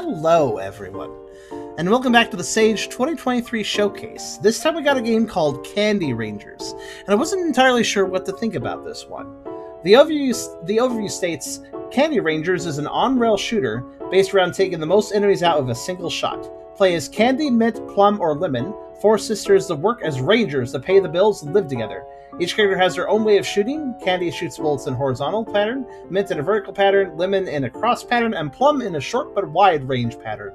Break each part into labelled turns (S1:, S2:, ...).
S1: Hello, everyone, and welcome back to the Sage 2023 Showcase. This time we got a game called Candy Rangers, and I wasn't entirely sure what to think about this one. The overview states, Candy Rangers is an on-rail shooter based around taking the most enemies out with a single shot. Play as Candy, Mint, Plum, or Lemon, four sisters that work as rangers to pay the bills and live together. Each character has their own way of shooting. Candy shoots bullets in a horizontal pattern, Mint in a vertical pattern, Lemon in a cross pattern, and Plum in a short but wide range pattern.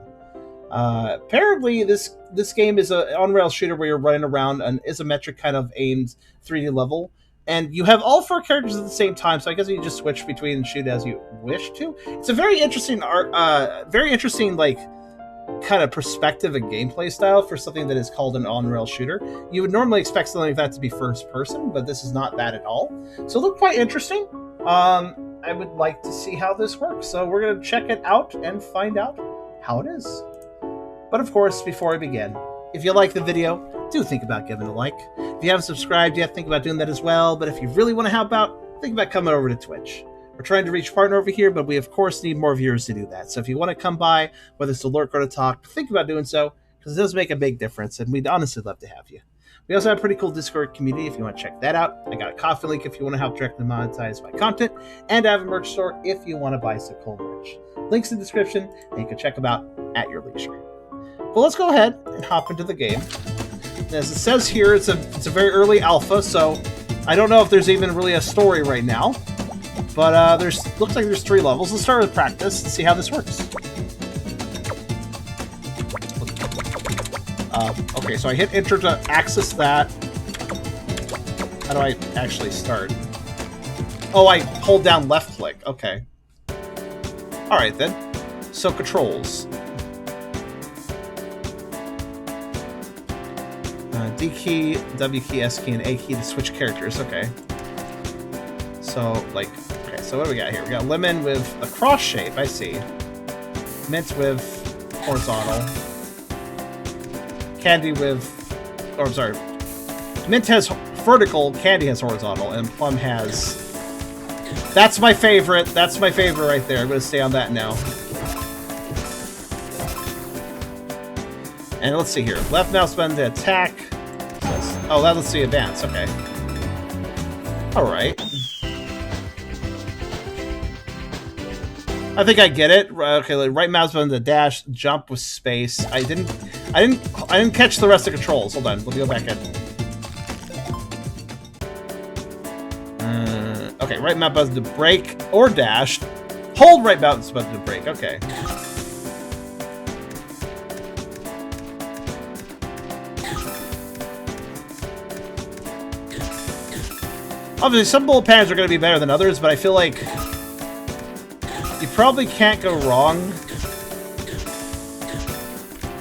S1: Apparently, this game is an on-rail shooter where you're running around an isometric kind of aimed 3D level. And you have all four characters at the same time, so I guess you just switch between and shoot as you wish to. It's a very interesting like kind of perspective and gameplay style for something that is called an on-rail shooter. You would normally expect something like that to be first person, but this is not that at all. So it looked quite interesting. I would like to see how this works, so we're going to check it out and find out how it is. But of course, before I begin, if you like the video, do think about giving a like. If you haven't subscribed yet, think about doing that as well. But if you really want to help out, think about coming over to Twitch. We're trying to reach a partner over here, but we of course need more viewers to do that. So if you want to come by, whether it's to lurk or to talk, think about doing so, because it does make a big difference, and we'd honestly love to have you. We also have a pretty cool Discord community if you want to check that out. I got a Ko-fi link if you want to help directly monetize my content, and I have a merch store if you want to buy some cool merch. Links in the description, and you can check them out at your leisure. But let's go ahead and hop into the game. As it says here, it's a very early alpha, so I don't know if there's even really a story right now. But looks like there's 3 levels. Let's start with practice and see how this works. Okay, so I hit enter to access that. How do I actually start? Oh, I hold down left click. Okay. Alright then. So controls. D key, W key, S key, and A key to switch characters. Okay. So, like, okay, so what do we got here? We got Lemon with a cross shape, I see. Mint with horizontal. Candy with, or I'm sorry. Mint has vertical, Candy has horizontal, and Plum has... That's my favorite. That's my favorite right there. I'm going to stay on that now. And let's see here. Left mouse button to attack. Oh, that lets me advance. Okay. Alright. I think I get it. Okay, like right mouse button to dash, jump with space. I didn't catch the rest of the controls. Hold on, let me go back in. Okay, right mouse button to brake or dash. Hold right mouse button to brake. Okay. Obviously, some bullet patterns are going to be better than others, but I feel like you probably can't go wrong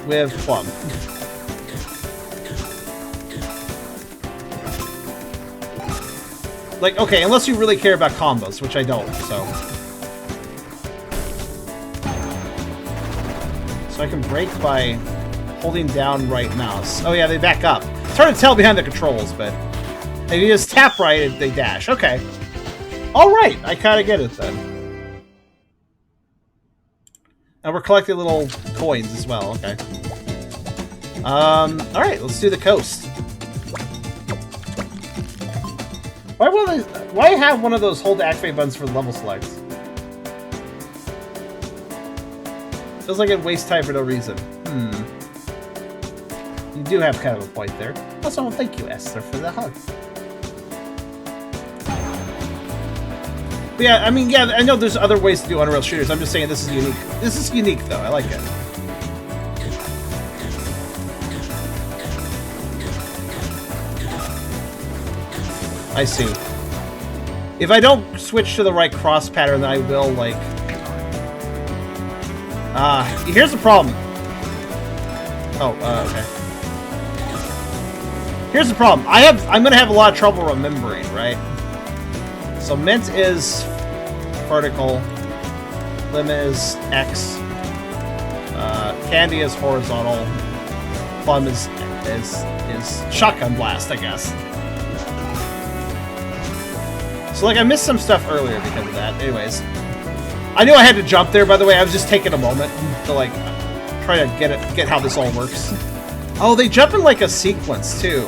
S1: with Plum. Like, okay, unless you really care about combos, which I don't, so. So I can brake by holding down right mouse. Oh yeah, they back up. It's hard to tell behind the controls, but if you just tap right, they dash. Okay. Alright, I kind of get it then. And we're collecting little coins as well, okay. Alright, let's do the coast. Why have one of those hold to activate buttons for level selects? Feels like it wastes time for no reason. You do have kind of a point there. Also, thank you, Esther, for the hug. But yeah, I mean, yeah, I know there's other ways to do on-rail shooters. I'm just saying this is unique. This is unique, though. I like it. I see. If I don't switch to the right cross pattern, then I will, like... here's the problem. Oh, okay. Here's the problem. I'm gonna have a lot of trouble remembering, right? So Mint is vertical, Lemon is X, Candy is horizontal, Plum is shotgun blast, I guess. So like I missed some stuff earlier because of that. Anyways, I knew I had to jump there, by the way. I was just taking a moment to, like, try to get how this all works. Oh, they jump in, like, a sequence, too.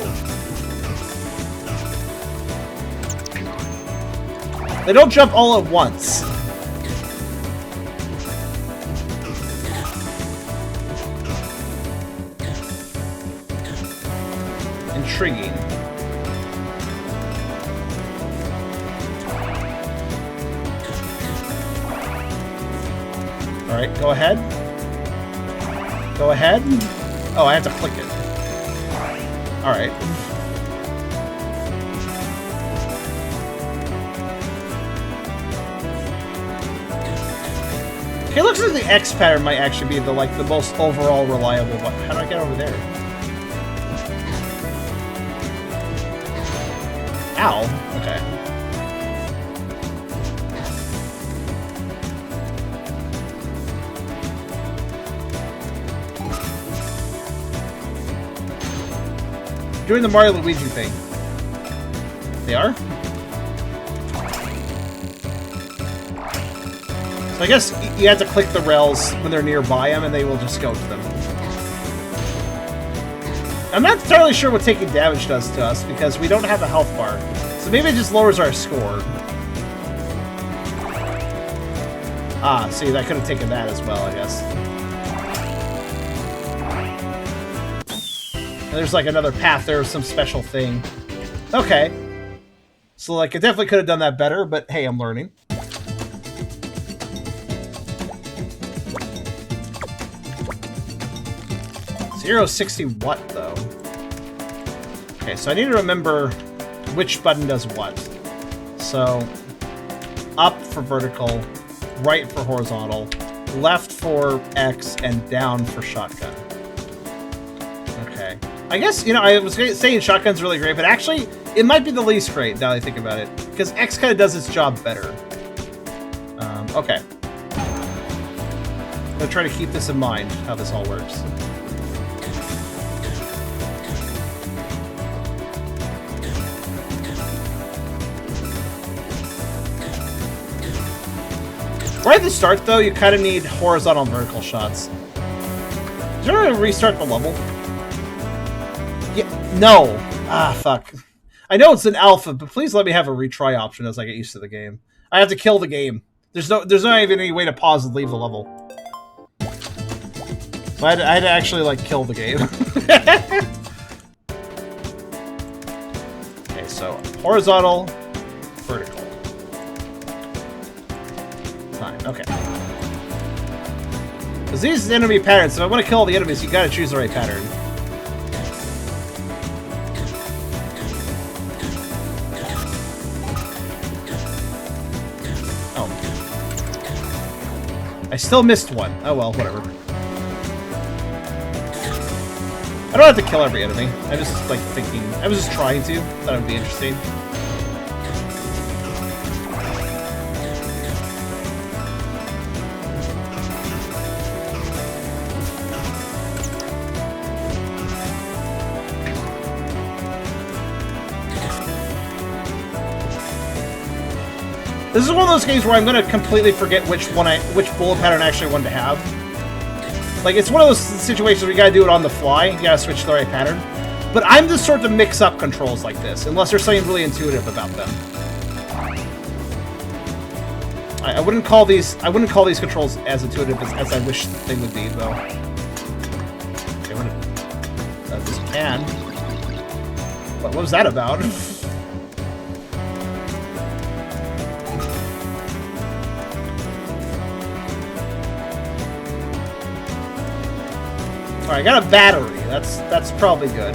S1: They don't jump all at once. Intriguing. Alright, go ahead. Go ahead. Oh, I have to click it. Alright. Okay, it looks like the X pattern might actually be the most overall reliable one. How do I get over there? Ow. Okay. Doing the Mario Luigi thing. They are? So I guess you have to click the rails when they're nearby them and they will just go to them. I'm not entirely sure what taking damage does to us because we don't have a health bar. So maybe it just lowers our score. Ah, see, I could have taken that as well, I guess. And there's like another path there, some special thing. Okay. So like, I definitely could have done that better, but hey, I'm learning. .060 what, though? Okay, so I need to remember which button does what. So, up for vertical, right for horizontal, left for X, and down for shotgun. Okay. I guess, you know, I was saying shotgun's really great, but actually, it might be the least great, now that I think about it. Because X kind of does its job better. Okay. I'm going to try to keep this in mind, how this all works. Right at the start, though, you kind of need horizontal and vertical shots. Is there a way to restart the level? Yeah, no. Ah, fuck. I know it's an alpha, but please let me have a retry option as I get used to the game. I have to kill the game. There's not even any way to pause and leave the level. So I had to actually, like, kill the game. Okay, so horizontal, vertical. Fine, okay. Because these enemy patterns, if I want to kill all the enemies, you gotta choose the right pattern. Oh. I still missed one. Oh well, whatever. I don't have to kill every enemy. I was just, like, thinking. I was just trying to. Thought it would be interesting. This is one of those games where I'm going to completely forget which bullet pattern I actually wanted to have. Like, it's one of those situations where you gotta do it on the fly. You gotta switch to the right pattern. But I'm the sort to mix up controls like this, unless there's something really intuitive about them. I wouldn't call these controls as intuitive as I wish they would be, though. Okay, this can. What was that about? Alright, I got a battery. That's probably good.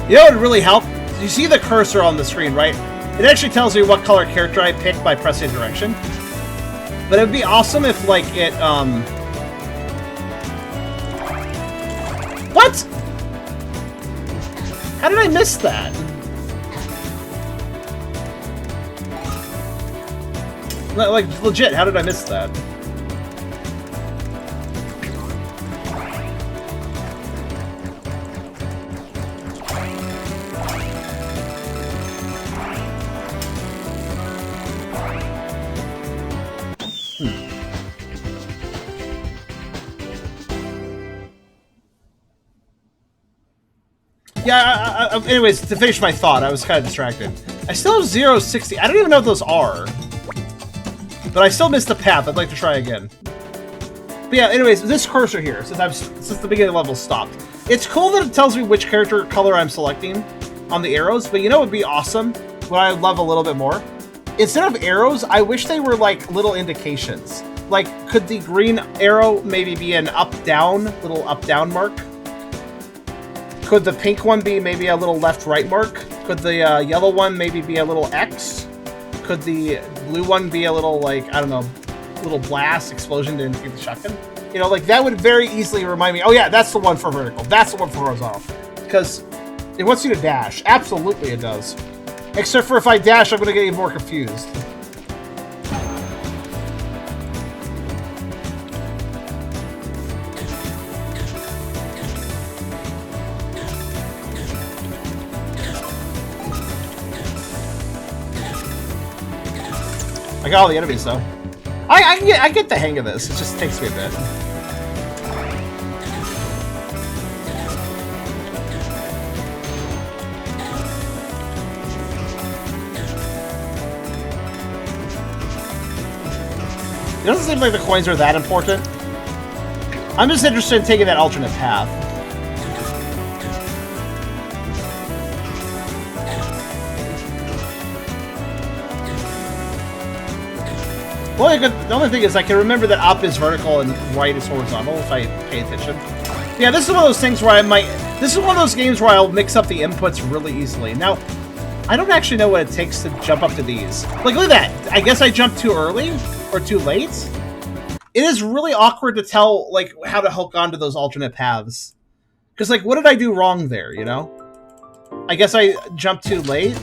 S1: You know what would really help? You see the cursor on the screen, right? It actually tells you what color character I picked by pressing direction. But it would be awesome if, like, it, What?! How did I miss that? Like, legit, how did I miss that? Yeah, anyways, to finish my thought, I was kind of distracted. I still have 0, 60. I don't even know what those are. But I still missed the path. I'd like to try again. But yeah, anyways, this cursor here, since the beginning of the level stopped. It's cool that it tells me which character color I'm selecting on the arrows, but you know what would be awesome? What I love a little bit more? Instead of arrows, I wish they were like little indications. Like, could the green arrow maybe be an up-down, little up-down mark? Could the pink one be maybe a little left-right mark? Could the yellow one maybe be a little X? Could the blue one be a little, like, I don't know, little blast, explosion to indicate the shotgun? You know, like, that would very easily remind me, oh yeah, that's the one for vertical. That's the one for horizontal. Because it wants you to dash. Absolutely it does. Except for if I dash, I'm going to get even more confused. I got all the enemies, though. I get the hang of this. It just takes me a bit. It doesn't seem like the coins are that important. I'm just interested in taking that alternate path. The only thing is I can remember that up is vertical and right is horizontal if I pay attention. Yeah, this is one of those things where this is one of those games where I'll mix up the inputs really easily. Now, I don't actually know what it takes to jump up to these. Like, look at that. I guess I jumped too early or too late. It is really awkward to tell, like, how to hook onto those alternate paths. Because, like, what did I do wrong there, you know? I guess I jumped too late.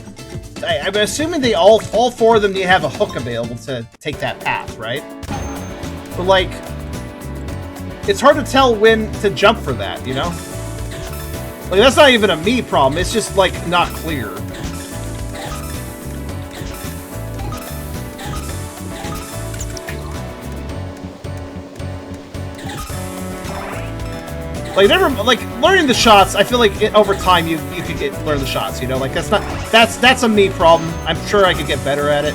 S1: I'm assuming they all four of them need to have a hook available to take that path, right? But, like, it's hard to tell when to jump for that, you know? Like, that's not even a me problem. It's just, like, not clear. Like, learning the shots, I feel like over time you could learn the shots, you know? Like, that's a me problem. I'm sure I could get better at it.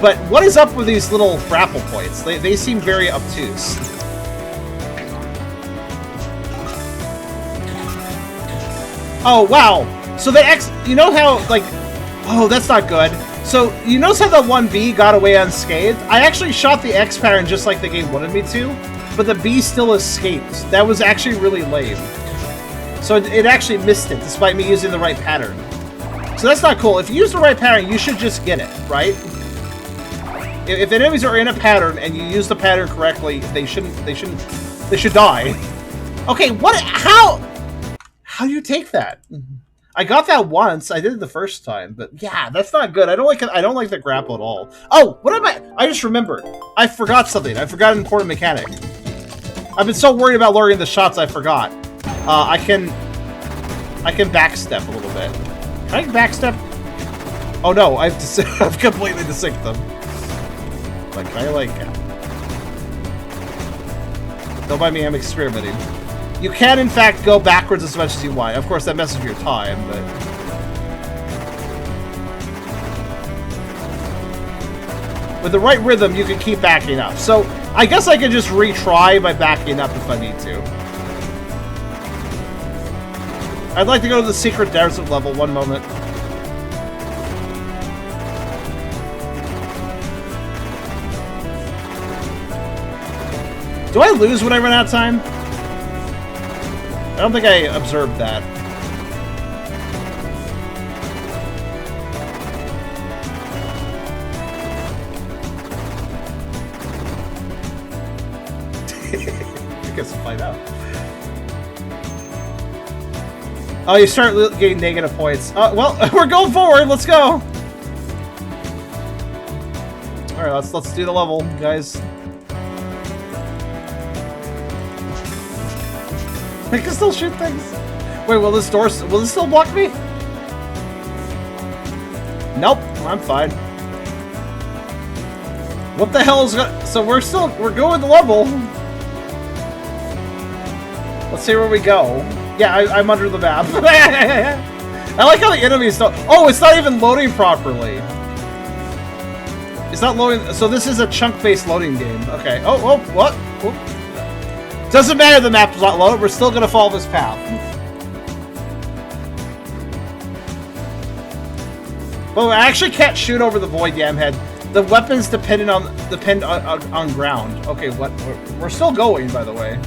S1: But what is up with these little grapple points? They seem very obtuse. Oh, wow. So you know how, like, oh, that's not good. So, you notice how the 1B got away unscathed? I actually shot the X pattern just like the game wanted me to. But the B still escaped. That was actually really lame. So it actually missed it, despite me using the right pattern. So that's not cool. If you use the right pattern, you should just get it, right? If enemies are in a pattern and you use the pattern correctly, they should die. Okay, what? How do you take that? I got that once. I did it the first time, but yeah, that's not good. I don't like the grapple at all. Oh, what am I just remembered. I forgot something. I forgot an important mechanic. I've been so worried about learning the shots, I forgot. I can backstep a little bit. Can I backstep? Oh no, I've completely desynced them. Like, can I, like... Don't mind me, I'm experimenting. You can, in fact, go backwards as much as you want. Of course, that messes with your time, but... With the right rhythm, you can keep backing up. So, I guess I could just retry by backing up if I need to. I'd like to go to the secret desert level one moment. Do I lose when I run out of time? I don't think I observed that. I guess we'll find out. Oh, you start getting negative points. Well, we're going forward. Let's go. All right, let's do the level, guys. I can still shoot things. Wait, will this still block me? Nope, I'm fine. What the hell is so we're going the level. Let's see where we go. Yeah, I'm under the map. I like how the enemies don't... Oh, it's not even loading properly. It's not loading... So this is a chunk-based loading game. Okay. Oh, what? Oh. Doesn't matter the map's not loaded. We're still gonna follow this path. Well, I actually can't shoot over the void yam head. The weapons depend on ground. Okay, what? We're still going, by the way.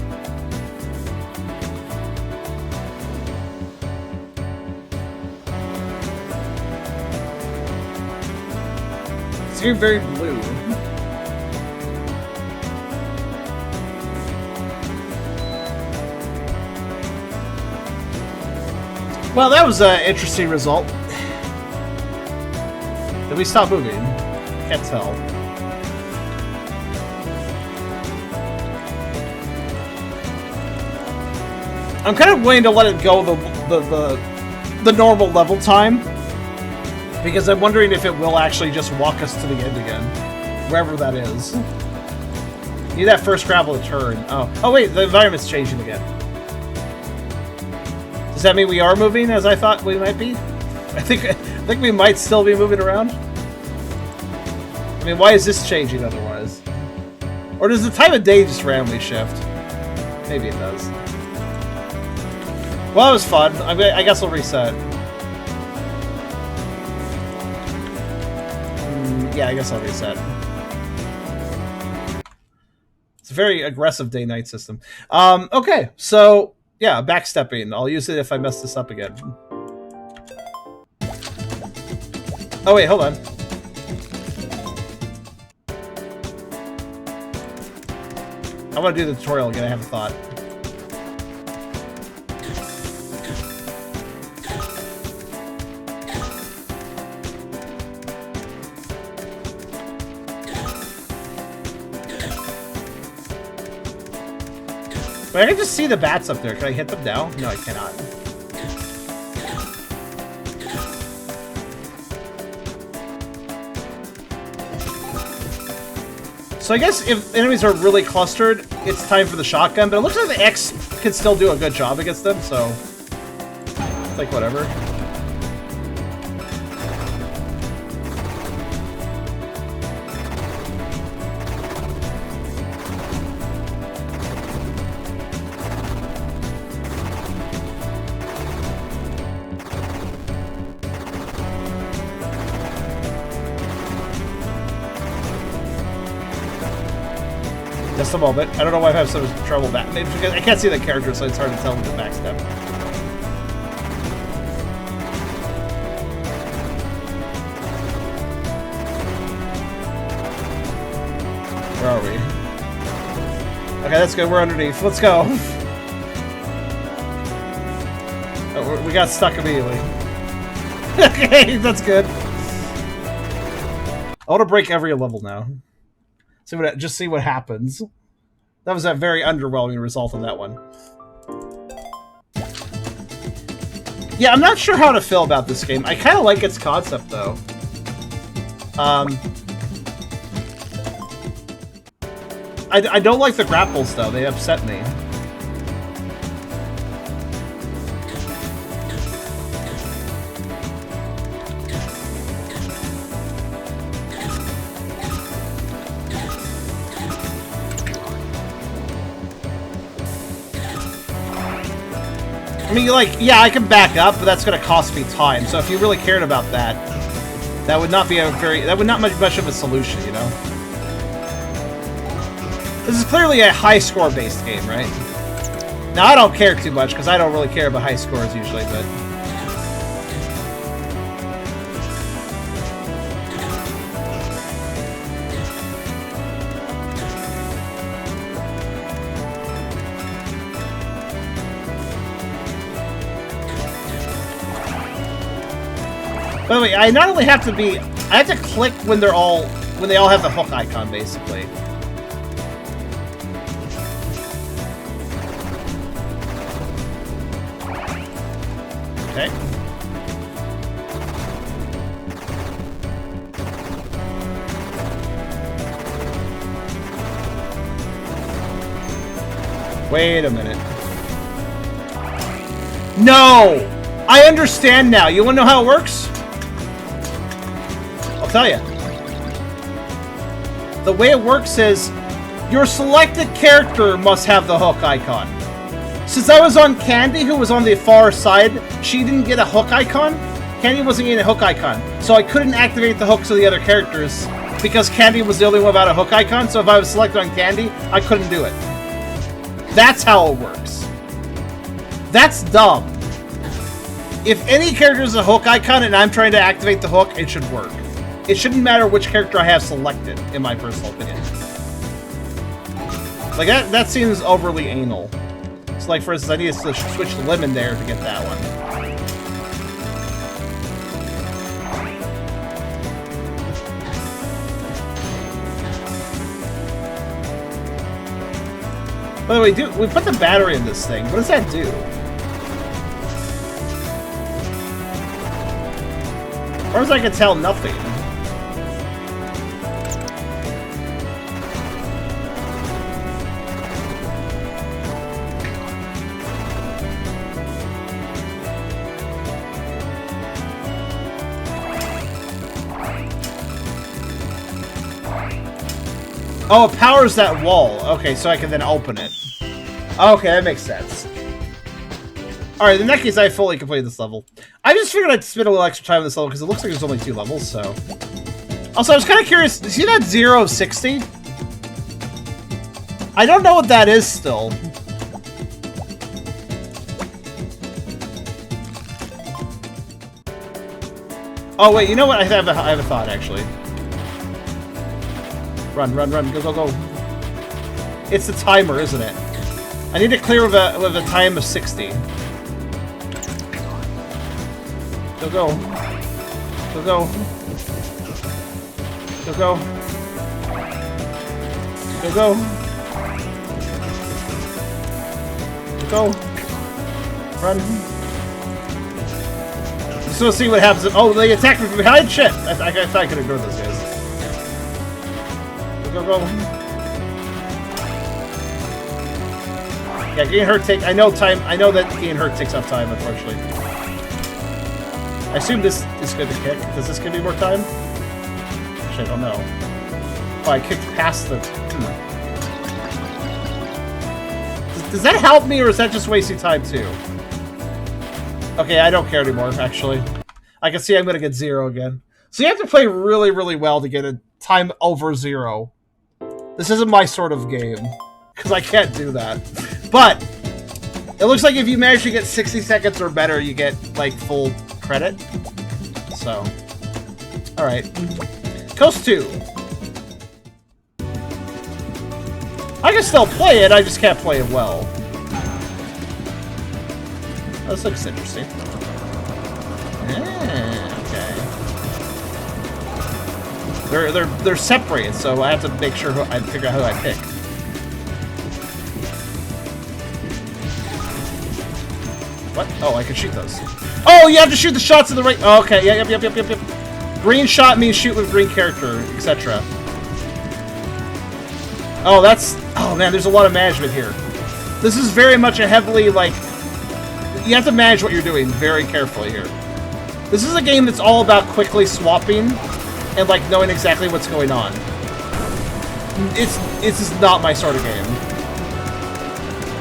S1: It's getting very blue. Well, that was an interesting result. Did we stop moving? Can't tell. I'm kind of willing to let it go the normal level time, because I'm wondering if it will actually just walk us to the end again, wherever that is. Need that first gravel to turn. Oh wait, the environment's changing again. Does that mean we are moving as I thought we might be? I think we might still be moving around. I mean, why is this changing otherwise? Or does the time of day just randomly shift? Maybe it does. Well, that was fun. I guess I'll reset. Yeah, I guess I'll reset. It's a very aggressive day-night system. Okay, so, yeah, backstepping. I'll use it if I mess this up again. Oh, wait, hold on. I want to do the tutorial again. I have a thought. But I can just see the bats up there. Can I hit them now? No, I cannot. So I guess if enemies are really clustered, it's time for the shotgun, but it looks like the X can still do a good job against them, so it's like whatever. Just a moment. I don't know why I have so much trouble back. Maybe because I can't see the character, so it's hard to tell with the backstep. Where are we? Okay, that's good. We're underneath. Let's go. Oh, we got stuck immediately. Okay, that's good. I want to break every level now. Just see what happens. That was a very underwhelming result on that one. Yeah, I'm not sure how to feel about this game. I kind of like its concept, though. I don't like the grapples, though. They upset me. I mean, like, yeah, I can back up, but that's going to cost me time. So if you really cared about that, that would not be that would not be much of a solution, you know? This is clearly a high score based game, right? Now, I don't care too much, because I don't really care about high scores usually, but... By the way, I not only have to be... I have to click when they all have the hook icon, basically. Okay. Wait a minute. No! I understand now. You want to know how it works? I'll tell you. The way it works is your selected character must have the hook icon. Since I was on Candy, who was on the far side, she didn't get a hook icon. Candy wasn't getting a hook icon, so I couldn't activate the hooks of the other characters because Candy was the only one without a hook icon, so if I was selected on Candy, I couldn't do it. That's how it works. That's dumb. If any character has a hook icon and I'm trying to activate the hook, it should work. It shouldn't matter which character I have selected, in my personal opinion. Like, that seems overly anal. So, like, for instance, I need to switch to Lemon there to get that one. By the way, we put the battery in this thing. What does that do? As far as I can tell, nothing. Oh, it powers that wall. Okay, so I can then open it. Okay, that makes sense. Alright, in that case, I fully completed this level. I just figured I'd spend a little extra time on this level because it looks like there's only 2 levels, so... Also, I was kind of curious. See that 0 of 60? I don't know what that is still. Oh, wait, you know what? I have a thought, actually. Run, run, run, go, go, go. It's the timer, isn't it? I need to clear with a time of 60. Go, go. Go, go. Go, go. Go, go. Go, go. Run. Just want to see what happens. Oh, they attacked me from behind? Shit! I thought I could ignore those guys. Go, go. Yeah, getting hurt I know that getting hurt takes up time, unfortunately. I assume this is going to kick. Does this give me more time? Actually, I don't know. Oh, I kicked past the... Does that help me, or is that just wasting time, too? Okay, I don't care anymore, actually. I can see I'm going to get 0 again. So you have to play really, really well to get a time over 0. This isn't my sort of game, because I can't do that. But, it looks like if you manage to get 60 seconds or better, you get, like, full credit. So, alright. Coast 2. I can still play it, I just can't play it well. This looks interesting. Okay. They're separated, so I have to make sure I figure out who I pick. What? Oh, I can shoot those. Oh, you have to shoot the shots in the right. Oh, okay. Yeah, yep. Green shot means shoot with green character, etc. Oh, that's... Oh, man, there's a lot of management here. This is very much a heavily, like... You have to manage what you're doing very carefully here. This is a game that's all about quickly swapping and, like, knowing exactly what's going on. It's just not my sort of game.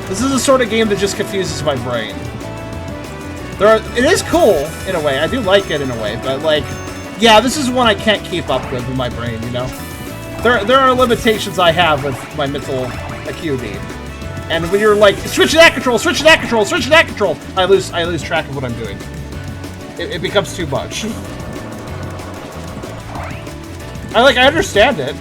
S1: This is the sort of game that just confuses my brain. It is cool, in a way. I do like it in a way, but, like... Yeah, this is one I can't keep up with my brain, you know? There are limitations I have with my mental acuity. And when you're like, switch to that control, switch to that control, switch to that control, I lose track of what I'm doing. It becomes too much. I understand it.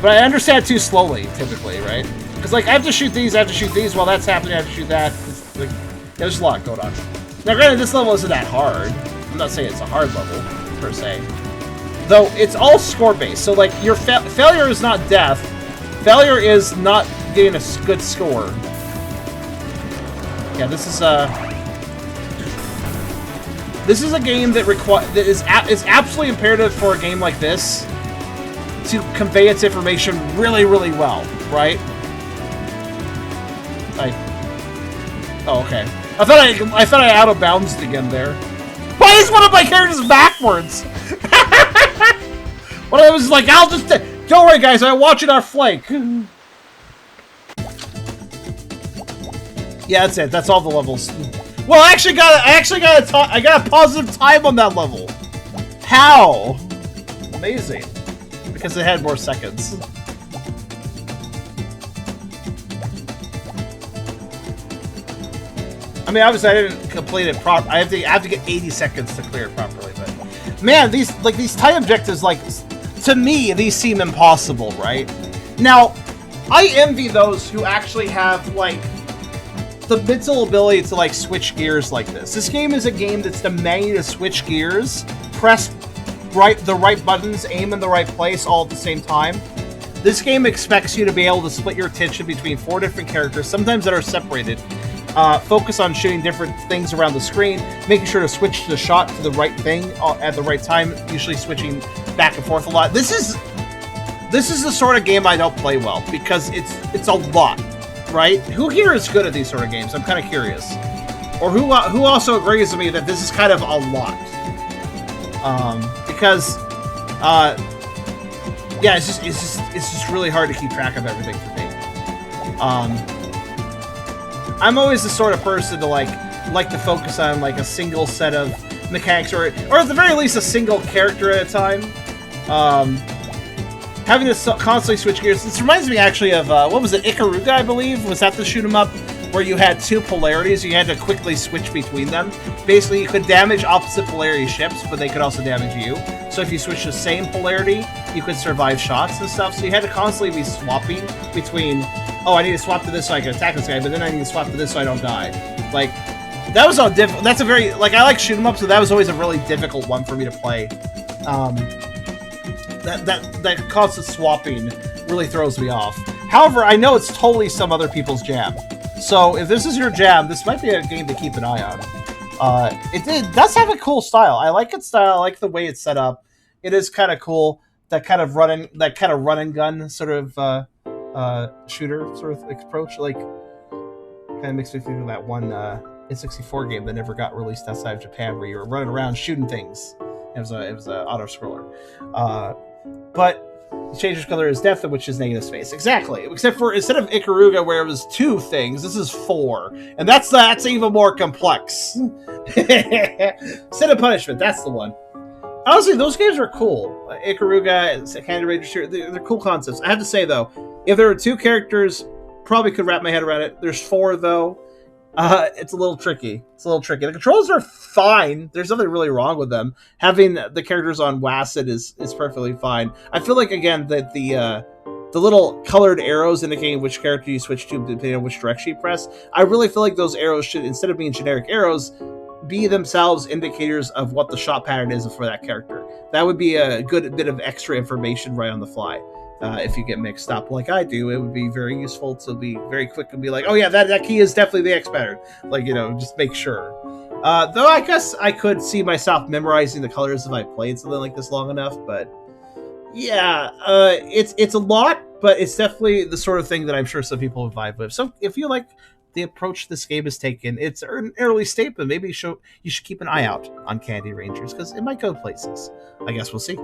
S1: But I understand it too slowly, typically, right? Because, like, I have to shoot these, while that's happening, I have to shoot that. Like, there's a lot going on. Now, granted, this level isn't that hard. I'm not saying it's a hard level, per se. Though, it's all score-based, so, like, your failure is not death. Failure is not getting a good score. Yeah, this is a game that is absolutely imperative for a game like this to convey its information really, really well, right? Oh, okay. I thought I out of bounds again there. Why is one of my characters backwards? Well, I was like, I'll just... Don't worry, guys. I'm watching our flank. Yeah, that's it. That's all the levels. Well, I got a positive time on that level. How? Amazing. Because it had more seconds. I mean, obviously, I didn't complete it proper. I have to get 80 seconds to clear it properly. But man, these time objectives, like, to me, these seem impossible, right? Now, I envy those who actually have like the mental ability to like switch gears like this. This game is a game that's demanding you to switch gears, press the right buttons, aim in the right place all at the same time. This game expects you to be able to split your attention between 4 different characters, sometimes that are separated. Focus on shooting different things around the screen, making sure to switch the shot to the right thing at the right time, usually switching back and forth a lot. This is the sort of game I don't play well, because it's a lot, right? Who here is good at these sort of games? I'm kind of curious. Or who also agrees with me that this is kind of a lot? Because yeah, it's just really hard to keep track of everything for me. I'm always the sort of person to like to focus on like a single set of mechanics, or at the very least a single character at a time. Having to constantly switch gears. This reminds me actually of what was it, Ikaruga, I believe? Was that the shoot 'em up where you had 2 polarities? You had to quickly switch between them. Basically, you could damage opposite polarity ships, but they could also damage you. So if you switch the same polarity, you could survive shots and stuff. So you had to constantly be swapping between, oh, I need to swap to this so I can attack this guy, but then I need to swap to this so I don't die. Like, that was all difficult. That's a very, like, I like shoot 'em up, so that was always a really difficult one for me to play. That constant swapping really throws me off. However, I know it's totally some other people's jam. So if this is your jam, this might be a game to keep an eye on. It does have a cool style. I like its style. I like the way it's set up. It is kind of cool. That kind of run and gun sort of shooter sort of approach. Like, kind of makes me think of that one N64 game that never got released outside of Japan, where you were running around shooting things. It was a auto scroller. But the changer's color is depth, which is negative space. Exactly. Except for, instead of Ikaruga, where it was 2 things, this is 4. And that's even more complex. Sin and Punishment, that's the one. Honestly, those games are cool. Ikaruga, Candy Ranger, they're cool concepts. I have to say, though, if there were 2 characters, probably could wrap my head around it. There's 4, though. It's a little tricky. The controls are fine. There's nothing really wrong with them. Having the characters on WASD is perfectly fine. I feel like, again, that the little colored arrows indicating which character you switch to depending on which direction you press, I really feel like those arrows should, instead of being generic arrows, be themselves indicators of what the shot pattern is for that character. That would be a good bit of extra information right on the fly. If you get mixed up like I do, it would be very useful to be very quick and be like, oh yeah, that key is definitely the X pattern. Like, just make sure. Though I guess I could see myself memorizing the colors if I played something like this long enough, but yeah, it's a lot, but it's definitely the sort of thing that I'm sure some people would vibe with. So if you like the approach this game has taken, it's an early state, but maybe you should keep an eye out on Candy Rangers, because it might go places. I guess we'll see.